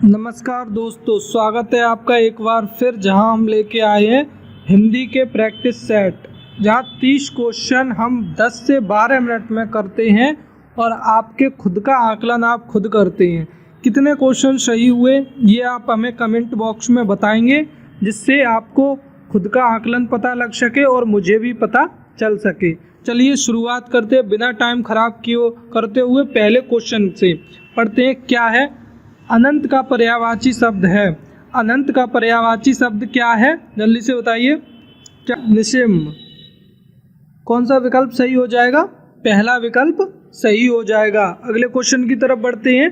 नमस्कार दोस्तों, स्वागत है आपका एक बार फिर। जहां हम लेके आए हैं हिंदी के प्रैक्टिस सेट, जहां 30 क्वेश्चन हम 10 से 12 मिनट में करते हैं और आपके खुद का आकलन आप खुद करते हैं। कितने क्वेश्चन सही हुए ये आप हमें कमेंट बॉक्स में बताएंगे, जिससे आपको खुद का आकलन पता लग सके और मुझे भी पता चल सके। चलिए शुरुआत करते हैं बिना टाइम खराब किए करते हुए पहले क्वेश्चन से। पढ़ते हैं, क्या है अनंत का पर्यायवाची शब्द है? अनंत का पर्यायवाची शब्द क्या है, जल्दी से बताइए। क्या? निशिम। कौन सा विकल्प सही हो जाएगा? पहला विकल्प सही हो जाएगा। अगले क्वेश्चन की तरफ बढ़ते हैं।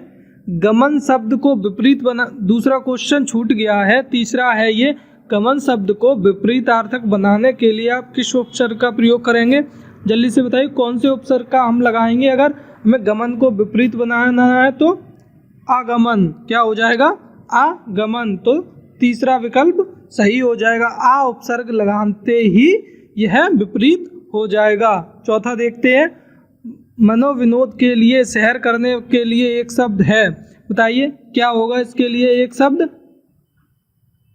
गमन शब्द को विपरीत बना, दूसरा क्वेश्चन छूट गया है, तीसरा है ये। गमन शब्द को विपरीतार्थक बनाने के लिए आप किस उपसर्ग का प्रयोग करेंगे? जल्दी से बताइए कौन से उपसर्ग का हम लगाएंगे अगर हमें गमन को विपरीत बनाना है तो? आगमन। क्या हो जाएगा? आगमन। तो तीसरा विकल्प सही हो जाएगा। आ उपसर्ग लगाते ही यह विपरीत हो जाएगा। चौथा देखते हैं, मनोविनोद के लिए, सैर करने के लिए एक शब्द है, बताइए क्या होगा इसके लिए एक शब्द?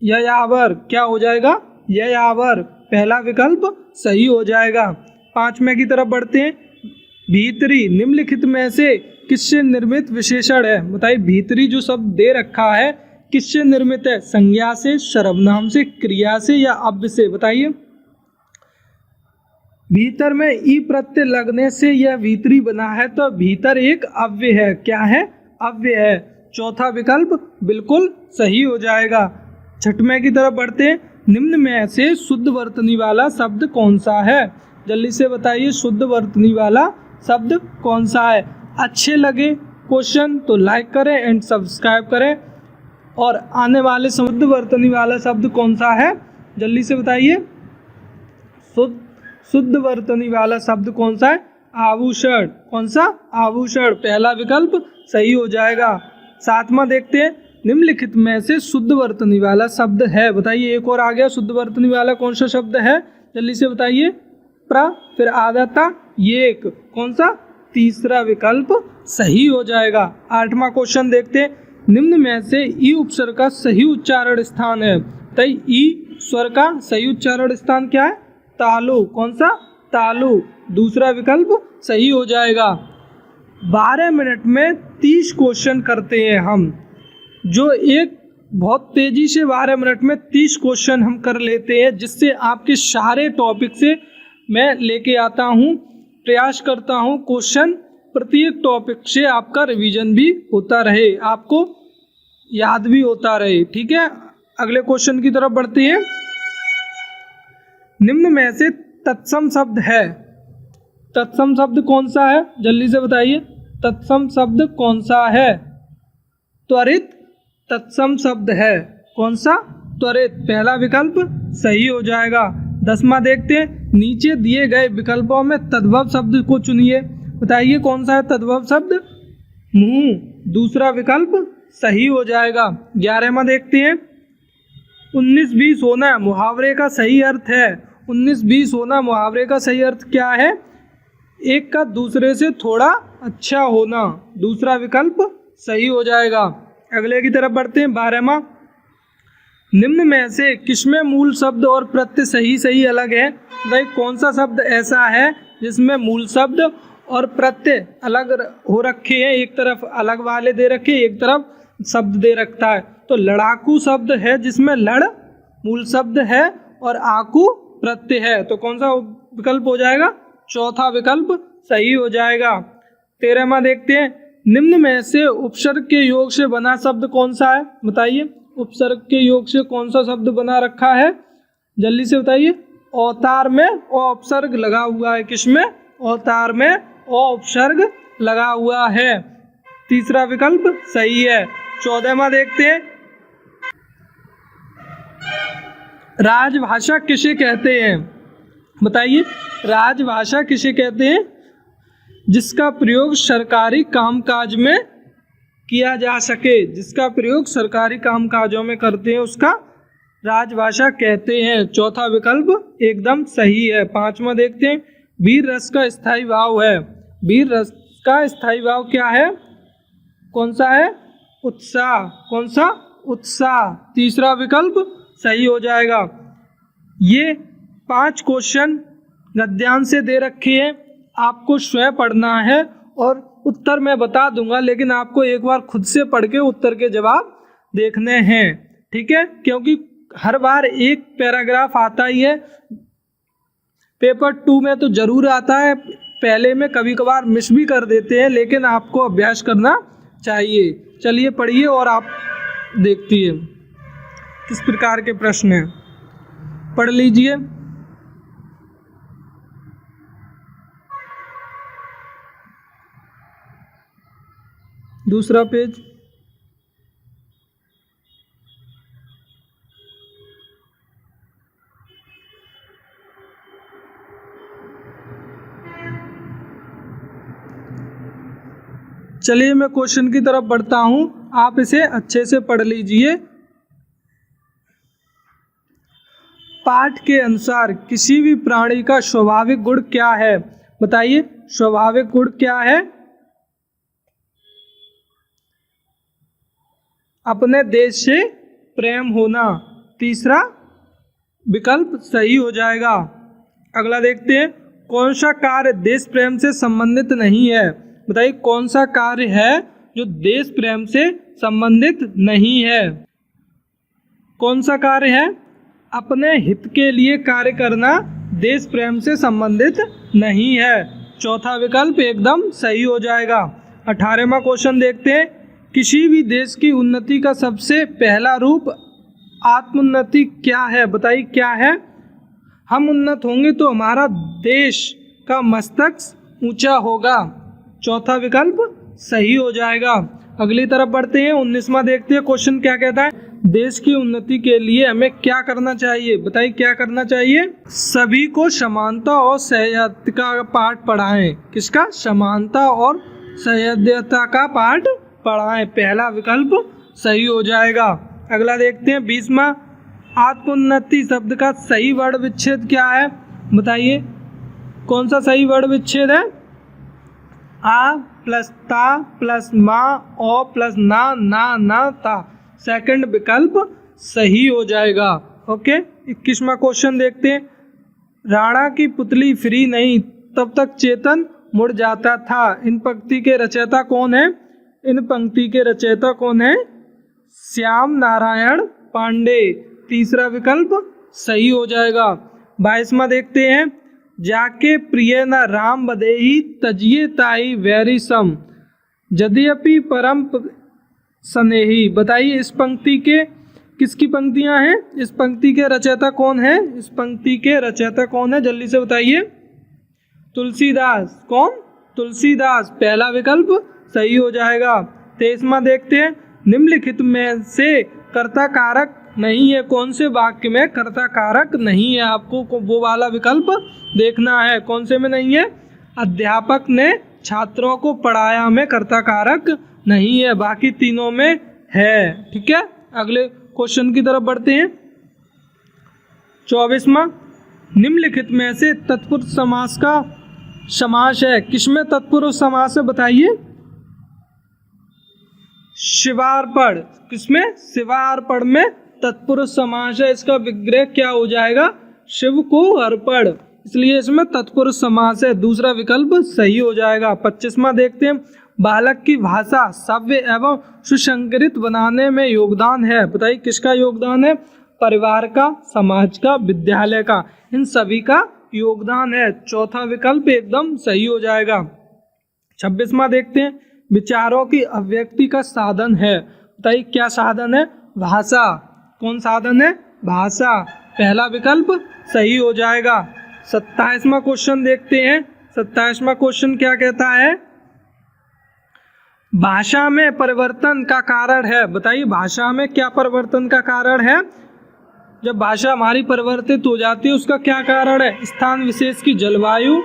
यायावर। क्या हो जाएगा? यायावर। पहला विकल्प सही हो जाएगा। पांचवें की तरफ बढ़ते हैं। भीतरी निम्नलिखित में से किससे निर्मित विशेषण है? बताइए भीतरी जो शब्द दे रखा है किससे निर्मित है? संज्ञा से, सर्वनाम से, क्रिया से या अव्यय से? बताइए। भीतर में ई प्रत्यय लगने से यह भीतरी बना है, तो भीतर एक अव्यय है। क्या है? अव्यय है। चौथा विकल्प बिल्कुल सही हो जाएगा। छठवें की तरफ बढ़ते हैं। निम्न में से शुद्ध वर्तनी वाला शब्द कौन सा है? जल्दी से बताइए शुद्ध वर्तनी वाला शब्द कौन सा है? अच्छे लगे क्वेश्चन तो लाइक करें एंड सब्सक्राइब करें। और आने वाले शुद्ध वर्तनी वाला शब्द कौन सा है? जल्दी से बताइए। शुद्ध वर्तनी वाला शब्द कौन सा है? आभूषण। कौन सा? आभूषण। पहला विकल्प सही हो जाएगा। सातवां देखते हैं, निम्नलिखित में से शुद्ध वर्तनी वाला शब्द है, बताइए। एक और आ गया शुद्ध वर्तनी वाला कौन सा शब्द है? जल्दी से बताइए। फिर आदता ये एक कौन सा? तीसरा विकल्प सही हो जाएगा। आठवां क्वेश्चन देखते हैं, निम्न में से ई उपसर्ग का सही उच्चारण स्थान है, तो ई स्वर का सही उच्चारण स्थान क्या है? तालु। कौन सा? तालु। दूसरा विकल्प सही हो जाएगा। 12 मिनट में 30 क्वेश्चन करते हैं हम, जो एक बहुत तेजी से 12 मिनट में 30 क्वेश्चन हम कर लेते हैं, जिससे आपके सारे टॉपिक से मैं लेके आता हूँ, प्रयास करता हूँ क्वेश्चन प्रत्येक टॉपिक से आपका रिवीजन भी होता रहे, आपको याद भी होता रहे। ठीक है, अगले क्वेश्चन की तरफ बढ़ते हैं। निम्न में से तत्सम शब्द है, तत्सम शब्द कौन सा है? जल्दी से बताइए। तत्सम शब्द कौन सा है? त्वरित तत्सम शब्द है। कौन सा? त्वरित। पहला विकल्प सही हो जाएगा। 10वां देखते हैं, नीचे दिए गए विकल्पों में तद्भव शब्द को चुनिए, बताइए कौन सा है तद्भव शब्द? मुंह। दूसरा विकल्प सही हो जाएगा। 11वां देखते हैं, 19-20 होना मुहावरे का सही अर्थ है। 19-20 होना मुहावरे का सही अर्थ क्या है? एक का दूसरे से थोड़ा अच्छा होना। दूसरा विकल्प सही हो जाएगा। अगले की तरफ बढ़ते हैं। 12वां, निम्न में से किसमें मूल शब्द और प्रत्यय सही अलग है? भाई कौन सा शब्द ऐसा है जिसमें मूल शब्द और प्रत्यय अलग हो रखे हैं? एक तरफ अलग वाले दे रखे, एक तरफ शब्द दे रखता है। तो लड़ाकू शब्द है जिसमें लड़ मूल शब्द है और आकू प्रत्यय है। तो कौन सा विकल्प हो जाएगा? चौथा विकल्प सही हो जाएगा। 13वां देखते हैं, निम्न में से उपसर्ग के योग से बना शब्द कौन सा है? बताइए उपसर्ग के योग से कौन सा शब्द बना रखा है? जल्दी से बताइए। औतार में ओ उपसर्ग लगा हुआ है। किसमें? औतार में ओ उपसर्ग लगा हुआ है। तीसरा विकल्प सही है। 14वां देखते हैं, राजभाषा किसे कहते हैं? बताइए राजभाषा किसे कहते हैं? जिसका प्रयोग सरकारी कामकाज में किया जा सके, जिसका प्रयोग सरकारी कामकाजों में करते हैं उसका राजभाषा कहते हैं। चौथा विकल्प एकदम सही है। 5वां देखते हैं, वीर रस का स्थायी भाव है। वीर रस का स्थायी भाव क्या है? कौन सा है? उत्साह। कौन सा? उत्साह। तीसरा विकल्प सही हो जाएगा। ये 5 क्वेश्चन गद्यांश से दे रखे हैं, आपको स्वयं पढ़ना है और उत्तर मैं बता दूंगा, लेकिन आपको एक बार खुद से पढ़ के उत्तर के जवाब देखने हैं, ठीक है? क्योंकि हर बार एक पैराग्राफ आता ही है, पेपर 2 में तो जरूर आता है, पहले में कभी कभार मिस भी कर देते हैं, लेकिन आपको अभ्यास करना चाहिए। चलिए पढ़िए और आप देखिए किस प्रकार के प्रश्न हैं, पढ़ लीजिए। दूसरा पेज। चलिए मैं क्वेश्चन की तरफ बढ़ता हूं, आप इसे अच्छे से पढ़ लीजिए। पाठ के अनुसार किसी भी प्राणी का स्वाभाविक गुण क्या है? बताइए, स्वाभाविक गुण क्या है? अपने देश से प्रेम होना। तीसरा विकल्प सही हो जाएगा। अगला देखते हैं, कौन सा कार्य देश प्रेम से संबंधित नहीं है? बताइए, कौन सा कार्य है जो देश प्रेम से संबंधित नहीं है? कौन सा कार्य है? अपने हित के लिए कार्य करना देश प्रेम से संबंधित नहीं है। चौथा विकल्प एकदम सही हो जाएगा। 18वां क्वेश्चन देखते हैं, किसी भी देश की उन्नति का सबसे पहला रूप आत्मोन्नति क्या है? बताइए क्या है? हम उन्नत होंगे तो हमारा देश का मस्तक ऊंचा होगा। चौथा विकल्प सही हो जाएगा। अगली तरफ बढ़ते हैं, 19वां देखते हैं क्वेश्चन क्या कहता है, देश की उन्नति के लिए हमें क्या करना चाहिए? बताइए क्या करना चाहिए? सभी को समानता और सह्याद्रता का पाठ पढ़ाएं। किसका? समानता और सह्याद्रता का पाठ पढ़ाएं। पहला विकल्प सही हो जाएगा। अगला देखते हैं 20वां, आत्मोन्नति शब्द का सही वर्ण विच्छेद क्या है? बताइए कौन सा सही वर्ण विच्छेद है? आ प्लस ता प्लस माँ ओ प्लस ना ना ना ता। सेकंड विकल्प सही हो जाएगा। ओके, 21वां क्वेश्चन देखते हैं, राणा की पुतली फ्री नहीं तब तक चेतन मुड़ जाता था। इन पंक्ति के रचयिता कौन है? इन पंक्ति के रचयिता कौन है? श्याम नारायण पांडे। तीसरा विकल्प सही हो जाएगा। 22वां देखते हैं, जाके प्रिय न राम बदेही तजिए ताई वैरी सम यद्यपि परम स्नेही। बताइए इस पंक्ति के किसकी पंक्तियां हैं? इस पंक्ति के रचयिता कौन है? इस पंक्ति के रचयिता कौन है? जल्दी से बताइए। तुलसीदास। कौन? तुलसीदास। पहला विकल्प सही हो जाएगा। 23वां देखते हैं, निम्नलिखित में से कर्ता कारक नहीं है। कौन से वाक्य में कर्ता कारक नहीं है? आपको वो वाला विकल्प देखना है। कौन से में नहीं है? अध्यापक ने छात्रों को पढ़ाया में कर्ता कारक नहीं है, बाकी तीनों में है। ठीक है, अगले क्वेश्चन की तरफ बढ़ते हैं। 24वां, निम्नलिखित में से तत्पुरुष समास का समास है। किसमें तत्पुरुष समास है? बताइए। शिवार्पण। किसमें? शिवार्पण में तत्पुरुष समास है। इसका विग्रह क्या हो जाएगा? शिव को अर्पण, इसलिए इसमें तत्पुरुष समास है। दूसरा विकल्प सही हो जाएगा। 25वां देखते हैं, बालक की भाषा सभ्य एवं सुसंस्कृत बनाने में योगदान है। बताइए किसका योगदान है? परिवार का, समाज का, विद्यालय का, इन सभी का योगदान है। चौथा विकल्प एकदम सही हो जाएगा। 26वां देखते हैं, विचारों की अभिव्यक्ति का साधन है। बताइए क्या साधन है? भाषा। कौन साधन है? भाषा। पहला विकल्प सही हो जाएगा। 27वां क्वेश्चन देखते हैं। 27वां क्वेश्चन क्या कहता है? भाषा में परिवर्तन का कारण है। बताइए भाषा में क्या परिवर्तन का कारण है? जब भाषा हमारी परिवर्तित हो जाती है उसका क्या कारण है? स्थान विशेष की जलवायु,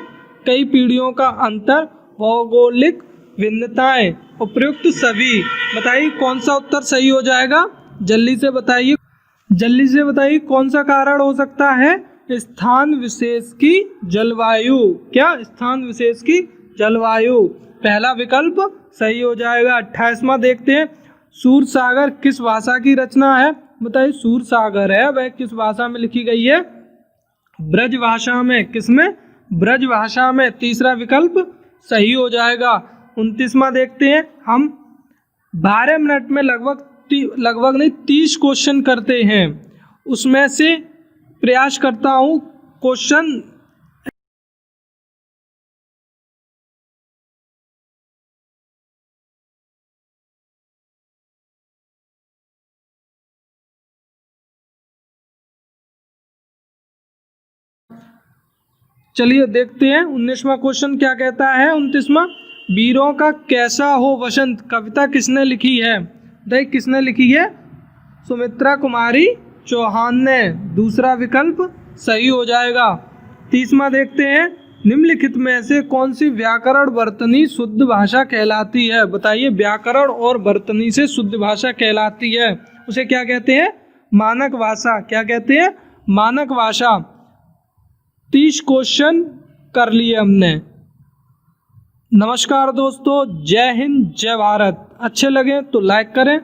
कई पीढ़ियों का अंतर, भौगोलिक भिन्नताएं, उपयुक्त सभी। बताइए कौन सा उत्तर सही हो जाएगा? जल्दी से बताइए, जल्दी से बताइए कौन सा कारण हो सकता है? स्थान विशेष की जलवायु। क्या? स्थान विशेष की जलवायु। पहला विकल्प सही हो जाएगा। 28वां देखते हैं, सूरसागर किस भाषा की रचना है? बताइए, सूरसागर है वह किस भाषा में लिखी गई है? ब्रज भाषा में। किसमें? ब्रज भाषा में। तीसरा विकल्प सही हो जाएगा। 29वां देखते हैं हम। 12 मिनट में लगभग नहीं 30 क्वेश्चन करते हैं, उसमें से प्रयास करता हूँ क्वेश्चन चलिए देखते हैं 19वां क्वेश्चन क्या कहता है। 29वां, वीरों का कैसा हो वसंत कविता किसने लिखी है? देखिए किसने लिखी है? सुमित्रा कुमारी चौहान ने। दूसरा विकल्प सही हो जाएगा। 30वां देखते हैं, निम्नलिखित में से कौन सी व्याकरण वर्तनी शुद्ध भाषा कहलाती है? बताइए, व्याकरण और वर्तनी से शुद्ध भाषा कहलाती है उसे क्या कहते हैं? मानक भाषा। क्या कहते हैं? मानक भाषा। 30 क्वेश्चन कर लिए हमने। नमस्कार दोस्तों, जय हिंद जय भारत। अच्छे लगे तो लाइक करें।